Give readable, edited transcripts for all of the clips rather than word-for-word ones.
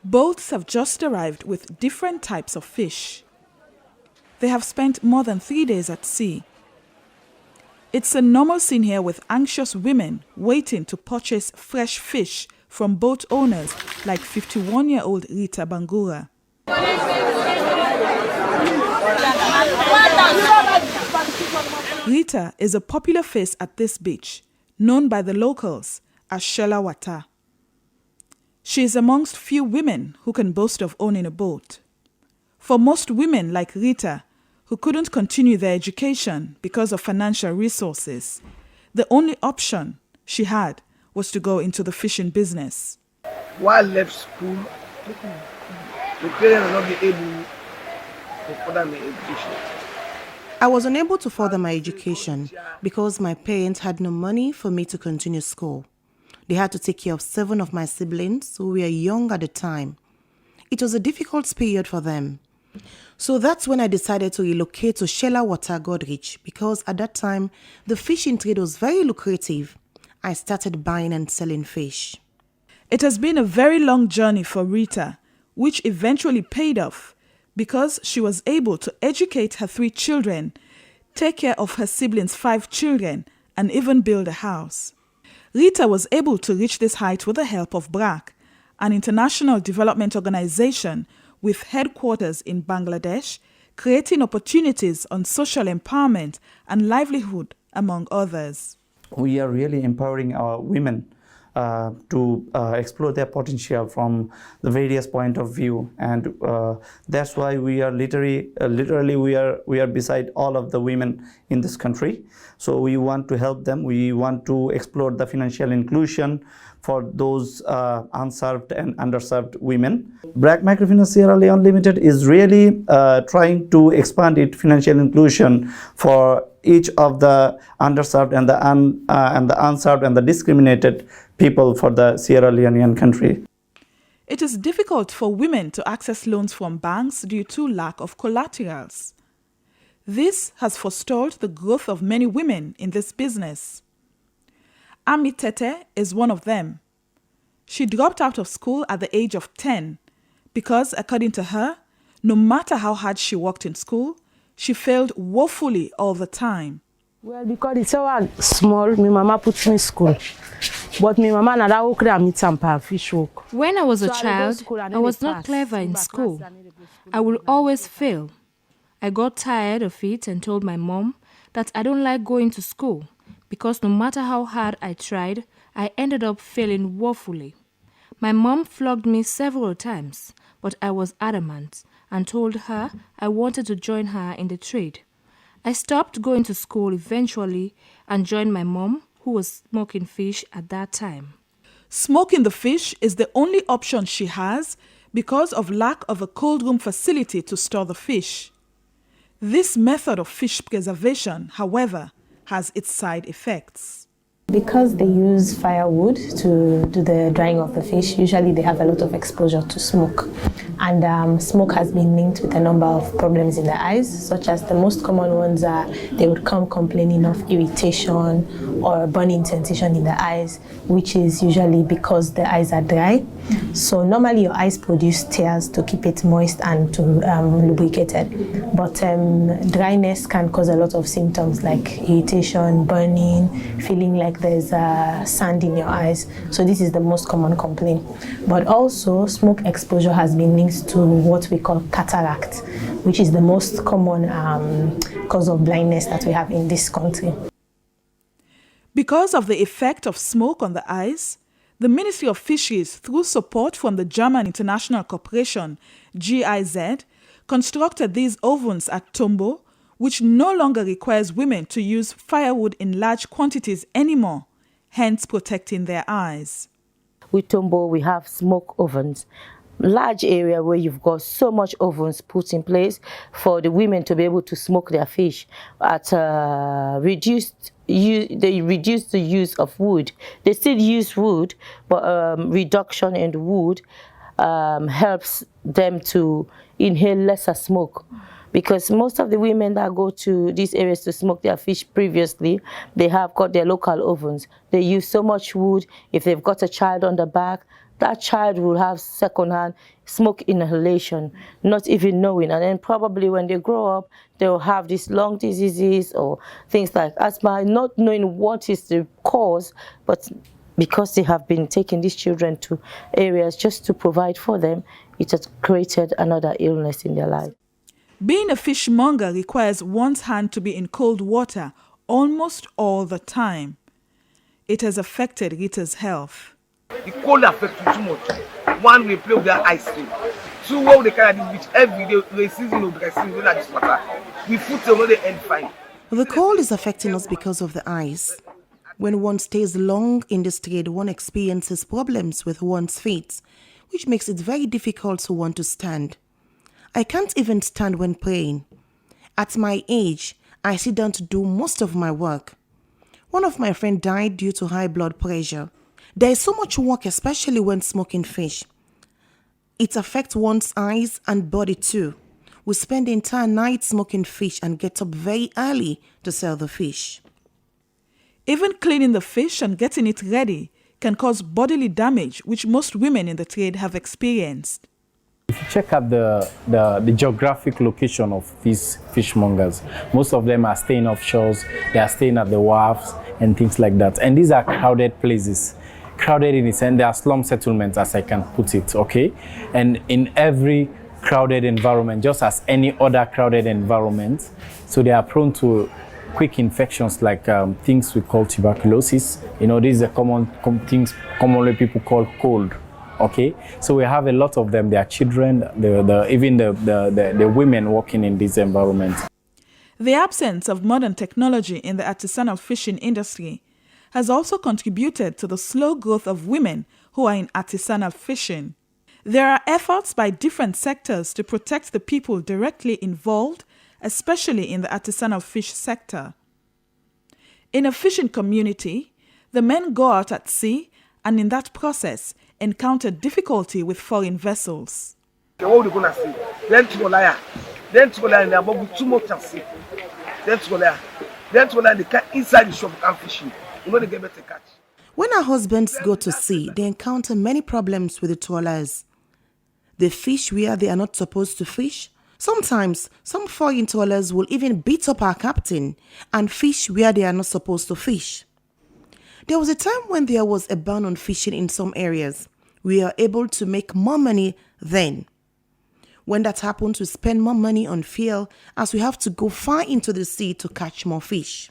Boats have just arrived with different types of fish. They have spent more than 3 days at sea. It's a normal scene here with anxious women waiting to purchase fresh fish from boat owners like 51-year-old Rita Bangura. Rita is a popular face at this beach, known by the locals as Shela Wata. She is amongst few women who can boast of owning a boat. For most women like Rita, who couldn't continue their education because of financial resources, the only option she had was to go into the fishing business. While I left school, the parents were not be able to further my education. I was unable to further my education because my parents had no money for me to continue school. They had to take care of 7 of my siblings who were young at the time. It was a difficult period for them. So that's when I decided to relocate to Shela Wata Godrich because at that time, the fishing trade was very lucrative. I started buying and selling fish. It has been a very long journey for Rita, which eventually paid off because she was able to educate her 3 children, take care of her siblings' 5 children, and even build a house. Rita was able to reach this height with the help of BRAC, an international development organization with headquarters in Bangladesh, creating opportunities on social empowerment and livelihood, among others. We are really empowering our women to explore their potential from the various point of view, and that's why we are literally we are beside all of the women in this country. So we want to help them. We want to explore the financial inclusion for those unserved and underserved women. BRAC Microfinance Sierra Leone Limited is really trying to expand its financial inclusion for each of the underserved and the unserved and the discriminated people for the Sierra Leonean country. It is difficult for women to access loans from banks due to lack of collaterals. This has forestalled the growth of many women in this business. Ami Tete is one of them. She dropped out of school at the age of 10 because, according to her, no matter how hard she worked in school, she failed woefully all the time. Well, because it's so small, my mama put me in school. But my mama na that work meet some fish work. When I was a child, I was not clever in school. I will always fail. I got tired of it and told my mom that I don't like going to school because no matter how hard I tried, I ended up failing woefully. My mom flogged me several times, but I was adamant and told her I wanted to join her in the trade. I stopped going to school eventually and joined my mom, who was smoking fish at that time. Smoking the fish is the only option she has because of lack of a cold room facility to store the fish. This method of fish preservation, however, has its side effects. Because they use firewood to do the drying of the fish, usually they have a lot of exposure to smoke. And smoke has been linked with a number of problems in the eyes, such as the most common ones are they would come complaining of irritation or burning sensation in the eyes, which is usually because the eyes are dry. So normally your eyes produce tears to keep it moist and to lubricate it. But dryness can cause a lot of symptoms like irritation, burning, feeling like there's sand in your eyes. So this is the most common complaint. But also smoke exposure has been linked to what we call cataract, which is the most common cause of blindness that we have in this country. Because of the effect of smoke on the eyes, the Ministry of Fisheries, through support from the German International Corporation, GIZ, constructed these ovens at Tombo, which no longer requires women to use firewood in large quantities anymore, hence protecting their eyes. With Tombo, we have smoke ovens. Large area where you've got so much ovens put in place for the women to be able to smoke their fish at they reduce the use of wood. They still use wood, but reduction in the wood helps them to inhale lesser smoke. Because most of the women that go to these areas to smoke their fish previously, they have got their local ovens. They use so much wood. If they've got a child on the back, that child will have secondhand smoke inhalation, not even knowing. And then probably when they grow up, they'll have these lung diseases or things like asthma, not knowing what is the cause, but because they have been taking these children to areas just to provide for them, it has created another illness in their life. Being a fishmonger requires one's hand to be in cold water almost all the time. It has affected Rita's health. The cold affects you too much. One, we play with their ice cream. Two, what they carry this beach every day, the season of the season, like this water. We food till no they end fine. The cold is affecting us because of the ice. When one stays long in this trade, one experiences problems with one's feet, which makes it very difficult to want to stand. I can't even stand when praying. At my age, I sit down to do most of my work. One of my friends died due to high blood pressure. There is so much work, especially when smoking fish. It affects one's eyes and body too. We spend the entire night smoking fish and get up very early to sell the fish. Even cleaning the fish and getting it ready can cause bodily damage, which most women in the trade have experienced. If you check out the geographic location of these fishmongers, most of them are staying offshore, they are staying at the wharves and things like that. And these are crowded places. Crowded in a sense, they are slum settlements, as I can put it, okay? And in every crowded environment, just as any other crowded environment, so they are prone to quick infections like things we call tuberculosis. You know, these are things commonly people call cold. Okay, so we have a lot of them. They are children, even the women working in this environment. The absence of modern technology in the artisanal fishing industry has also contributed to the slow growth of women who are in artisanal fishing. There are efforts by different sectors to protect the people directly involved, especially in the artisanal fish sector. In a fishing community, the men go out at sea and in that process encounter difficulty with foreign vessels. What are we going to see? Then to go there. Then to go there, they are too much to see. Then to go there. Then to go there, they can inside the shop and fishing. You know they get better catch. When our husbands go to sea, they encounter many problems with the trawlers. They fish where they are not supposed to fish. Sometimes, some foreign trawlers will even beat up our captain and fish where they are not supposed to fish. There was a time when there was a ban on fishing in some areas. We are able to make more money then. When that happens, we spend more money on fuel as we have to go far into the sea to catch more fish.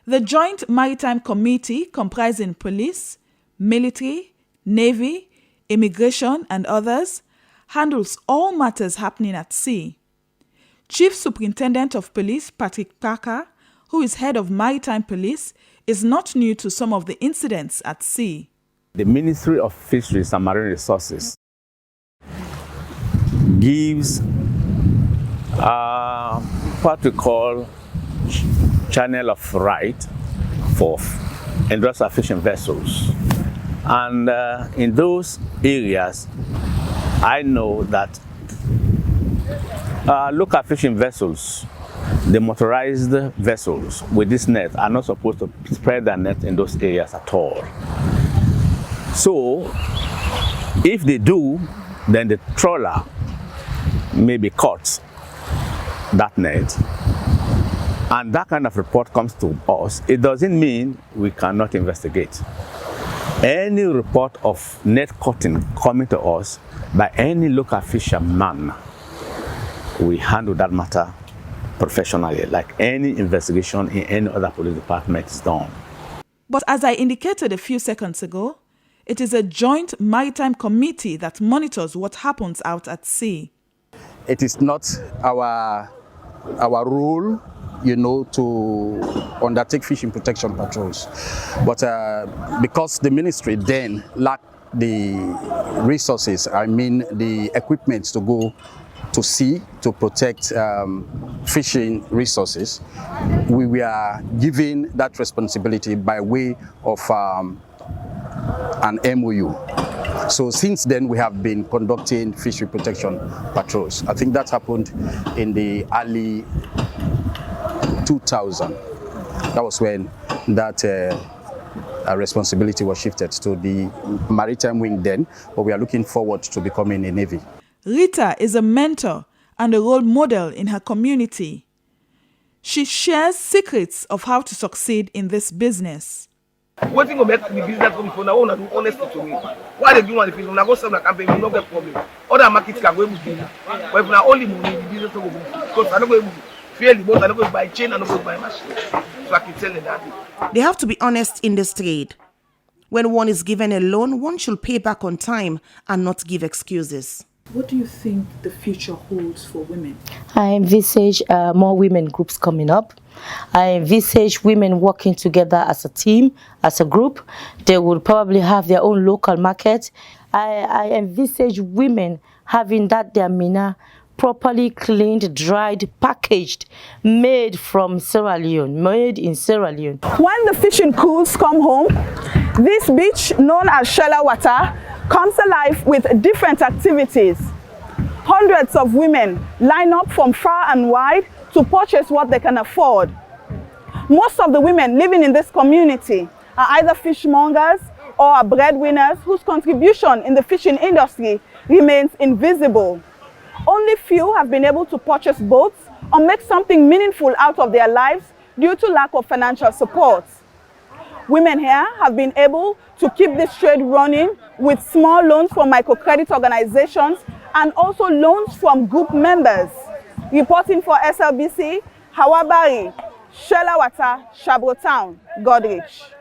The Joint Maritime Committee, comprising police, military, navy, immigration, and others, handles all matters happening at sea. Chief Superintendent of Police Patrick Parker, who is head of Maritime Police, is not new to some of the incidents at sea. The Ministry of Fisheries and Marine Resources gives what we call channel of right for industrial fishing vessels. And in those areas, I know that local fishing vessels, the motorized vessels with this net, are not supposed to spread their net in those areas at all. So, if they do, then the trawler may be caught that net, and that kind of report comes to us. It doesn't mean we cannot investigate. Any report of net cutting coming to us by any local fisherman, we handle that matter professionally, like any investigation in any other police department is done. But as I indicated a few seconds ago, it is a joint maritime committee that monitors what happens out at sea. It is not our role, you know, to undertake fishing protection patrols. But because the ministry then lacked the resources, I mean the equipment to go to sea to protect fishing resources, we were given that responsibility by way of an MOU. So since then we have been conducting fishery protection patrols. I think that happened in the early 2000. That was when that responsibility was shifted to the maritime wing then, but we are looking forward to becoming a Navy. Rita is a mentor and a role model in her community. She shares secrets of how to succeed in this business. What thing will make the business go before now? Una do honesty to me. Why they do want to una go sell na campaign, we no get problem. Other markets can go able to, but if na only money, the business will go. Because I don't go able to fail the boat, I don't go buy chain, I don't go buy machine. So I can tell you that. They have to be honest in this trade. When one is given a loan, one should pay back on time and not give excuses. What do you think the future holds for women? I envisage more women groups coming up. I envisage women working together as a team, as a group. They will probably have their own local market. I envisage women having their mina properly cleaned, dried, packaged, made from Sierra Leone, made in Sierra Leone. When the fishing crews come home, this beach, known as Shelawata, comes alive with different activities. Hundreds of women line up from far and wide to purchase what they can afford. Most of the women living in this community are either fishmongers or are breadwinners whose contribution in the fishing industry remains invisible. Only few have been able to purchase boats or make something meaningful out of their lives due to lack of financial support. Women here have been able to keep this trade running with small loans from microcredit organizations and also loans from group members. Reporting for SLBC, Hawabari, Shelawata, Shabro Town, Godrich.